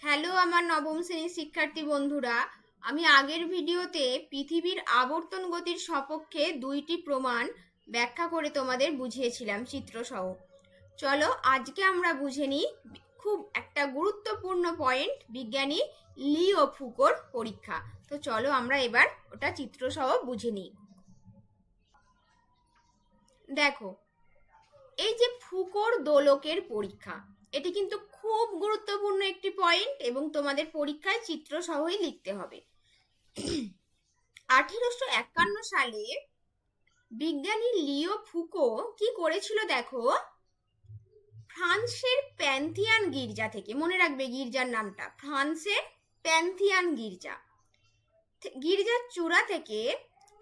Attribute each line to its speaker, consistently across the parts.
Speaker 1: Hello আমার নবম শ্রেণীর শিক্ষার্থী বন্ধুরা, আমি আগের ভিডিওতে পৃথিবীর আবর্তন গতির সপক্ষে দুইটি প্রমাণ ব্যাখ্যা করে তোমাদের বুঝিয়েছিলাম চিত্রসহ। চলো আজকে আমরা বুঝে নিই খুব একটা গুরুত্বপূর্ণ পয়েন্ট, বিজ্ঞানী লিও ফুকোর পরীক্ষা। তো চলো আমরা এবার ওটা চিত্রসহ বুঝে নিই। দেখো, এই যে ফুকোর দোলকের পরীক্ষা, এটি কিন্তু খুব গুরুত্বপূর্ণ একটি পয়েন্ট এবং তোমাদের পরীক্ষায় চিত্র সহই লিখতে হবে। 1851 সালে বিজ্ঞানী লিও ফুকো কি করেছিল দেখো, ফ্রান্সের প্যান্থিয়ান গির্জা থেকে, মনে রাখবে গির্জার নামটা, ফ্রান্সের প্যান্থিয়ান গির্জা, গির্জার চূড়া থেকে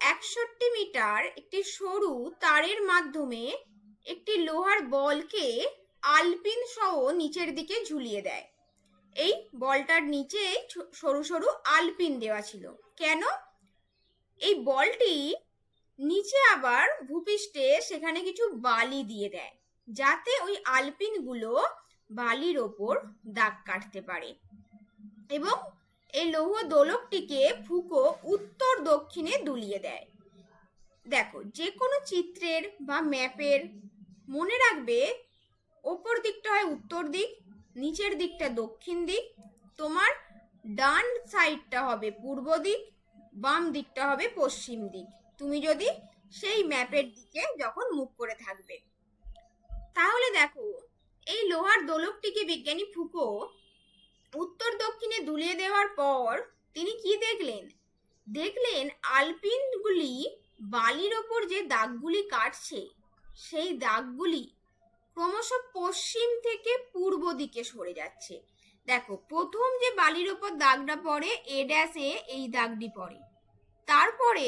Speaker 1: 61 মিটার একটি সরু তারের মাধ্যমে একটি লোহার বলকে আলপিন সহ নিচের দিকে ঝুলিয়ে দেয়। এই বলটার নিচে সরু সরু আলপিন দেওয়া ছিল। কেন? এই বলটি নিচে আবার ভূপৃষ্ঠে সেখানে কিছু বালি দিয়ে দেয়, যাতে ওই আলপিনগুলো বালির ওপর দাগ কাটতে পারে। এবং এই লৌহ দোলকটিকে ফুকো উত্তর দক্ষিণে দুলিয়ে দেয়। দেখো, যে কোনো চিত্রের বা ম্যাপের মনে রাখবে ওপর দিকটা হয় উত্তর দিক, নিচের দিকটা দক্ষিণ দিক, তোমার ডান সাইডটা হবে পূর্ব দিক, বাম দিকটা হবে পশ্চিম দিক, তুমি যদি সেই ম্যাপের দিকে যখন মুখ করে থাকবে। তাহলে দেখো, এই লোহার দোলকটিকে বিজ্ঞানী ফুকো উত্তর দক্ষিণে দুলিয়ে দেওয়ার পর তিনি কি দেখলেন? দেখলেন আলপিনগুলি বালির ওপর যে দাগগুলি কাটছে, সেই দাগগুলি ক্রমশ পশ্চিম থেকে পূর্ব দিকে সরে যাচ্ছে। দেখো, প্রথম যে বালির ওপর দাগটা পড়ে এ ড্যাশ এ, এই দাগটি পড়ে, তারপরে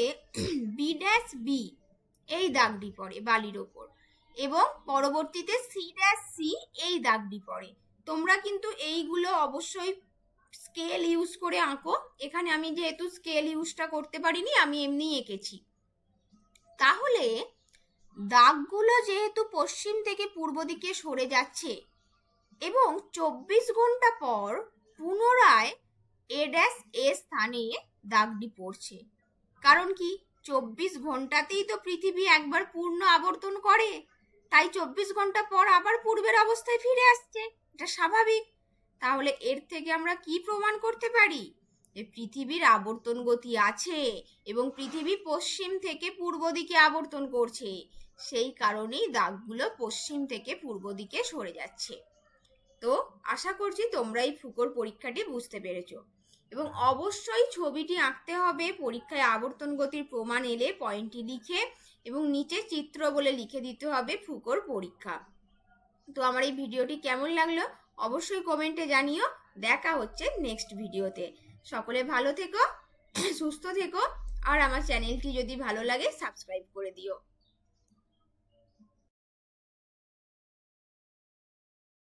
Speaker 1: বি ড্যাশ বি, এই দাগটি পড়ে বালির ওপর, এবং পরবর্তীতে সি ড্যাশ সি, এই দাগটি পড়ে। তোমরা কিন্তু এইগুলো অবশ্যই স্কেল ইউজ করে আঁকো। এখানে আমি যেহেতু স্কেল ইউজটা করতে পারিনি, আমি এমনি এঁকেছি। তাহলে দাগগুলো যেহেতু পশ্চিম থেকে পূর্ব দিকে সরে যাচ্ছে এবং 24 ঘন্টা পর পুনরায় এ ড্যাশ এ স্থানে দাগটি পড়ছে। কারণ কি? 24 ঘন্টাতেই তো পৃথিবী একবার পূর্ণ আবর্তন করে, তাই 24 ঘন্টা পর আবার পূর্বের অবস্থায় ফিরে আসছে, এটা স্বাভাবিক। তাহলে এর থেকে আমরা কি প্রমাণ করতে পারি? যে পৃথিবীর আবর্তন গতি আছে এবং পৃথিবী পশ্চিম থেকে পূর্ব দিকে আবর্তন করছে, সেই কারণেই দাগগুলো পশ্চিম থেকে পূর্ব দিকে সরে যাচ্ছে। তো আশা করছি তোমরা এই ফুকোর পরীক্ষাটি বুঝতে পেরেছো, এবং অবশ্যই ছবিটি আঁকতে হবে পরীক্ষায়। আবর্তন গতির প্রমাণ এলে পয়েন্টটি লিখে এবং নিচে চিত্র বলে লিখে দিতে হবে ফুকোর পরীক্ষা। তো আমার এই ভিডিওটি কেমন লাগলো অবশ্যই কমেন্টে জানিও। দেখা হচ্ছে নেক্সট ভিডিওতে। সকলে ভালো থেকো, সুস্থ থেকো, আর আমার চ্যানেলটি যদি ভালো লাগে সাবস্ক্রাইব করে দিও।